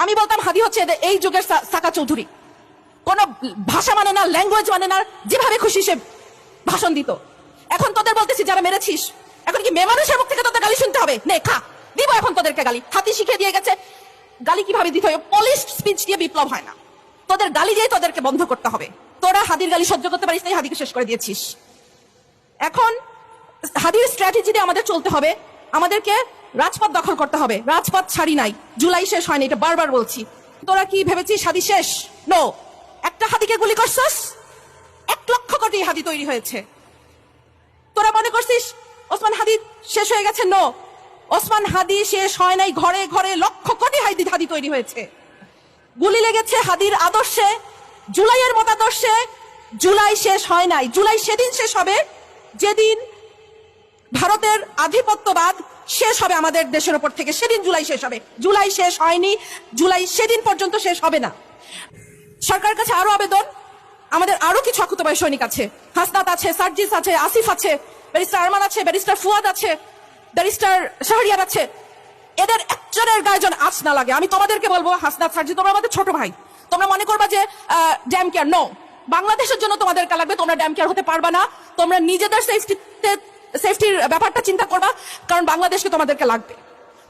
আমি বলতাম হাদি হচ্ছে এই যুগের সাকা চৌধুরী, কোন ভাষা মানে না, ল্যাঙ্গুয়েজ মানে না, যেভাবে খুশি সে ভাষণ দিত। এখন তোদের বলতেছি যারা মেরেছিস, এখন কি মেয়ে মানুষের মুখ থেকে তোদের গালি শুনতে হবে? নে খা, দিব এখন তোদেরকে গালি। হাতি শিখিয়ে দিয়ে গেছে গালি কিভাবে দিতে হবে। পলিশ স্পিচ দিয়ে বিপ্লব হয় না, তোদের গালি দিয়ে তোদেরকে বন্ধ করতে হবে। তোরা হাদির গালি সহ্য করতে পারিস, তাই হাদিকে শেষ করে দিয়েছিস। এখন হাদির স্ট্র্যাটেজি দিয়ে আমাদের চলতে হবে, আমাদেরকে রাজপথ দখল করতে হবে। রাজপথ ছাড়ি নাই, জুলাই শেষ হয়নি, এটা বারবার বলছি। তোরা কি ভেবেছিস হাদি শেষ? নো। একটা হাদিকে গুলি করছস, 1 লক্ষ কোটি হাদি তৈরি হয়েছে। তোরা মনে করছিস ওসমান হাদি শেষ হয়ে গেছে? নো, ওসমান হাদি শেষ হয় নাই, ঘরে ঘরে লক্ষ কোটি হাদি তৈরি হয়েছে। গুলি লেগেছে হাদির আদর্শে, জুলাইয়ের মতাদর্শে। জুলাই শেষ হয় নাই, জুলাই সেদিন শেষ হবে যেদিন ভারতের আধিপত্যবাদ শেষ হবে আমাদের দেশের উপর থেকে, সেদিন জুলাই শেষ হবে। জুলাই শেষ হয়নি, জুলাই সেদিন পর্যন্ত শেষ হবে না। সরকারের কাছে আরো আবেদন, আমাদের আরো কিছু আকুতবাহী সৈনিক আছে, হাসনাত আছে, সার্জিস আছে, আসিফ আছে, ব্যারিস্টার আরমান আছে, ব্যারিস্টার ফুয়াদ আছে, ব্যারিস্টার শাহরিয়ার আছে। এদের একজনের গায়ে যেন আঁচ না লাগে। আমি তোমাদেরকে বলবো, হাসনাত, সার্জি, তোমরা আমাদের ছোট ভাই, তোমরা মনে করবা যে ড্যাম কেয়ার। নো, বাংলাদেশের জন্য তোমাদেরকে লাগবে, তোমরা ড্যাম কেয়ার হতে পারবা না। তোমরা নিজেদের সেফটির ব্যাপারটা চিন্তা করবা, কারণ বাংলাদেশকে তোমাদেরকে লাগবে।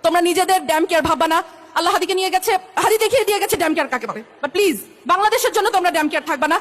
তোমরা নিজেদের ড্যাম কেয়ার ভাববা না। আল্লাহ হাদিকে নিয়ে গেছে, হাদি দেখিয়ে দিয়ে গেছে ড্যাম কেয়ার কাকে বলে। বাট প্লিজ, বাংলাদেশের জন্য তোমরা ড্যাম কেয়ার থাকবা না।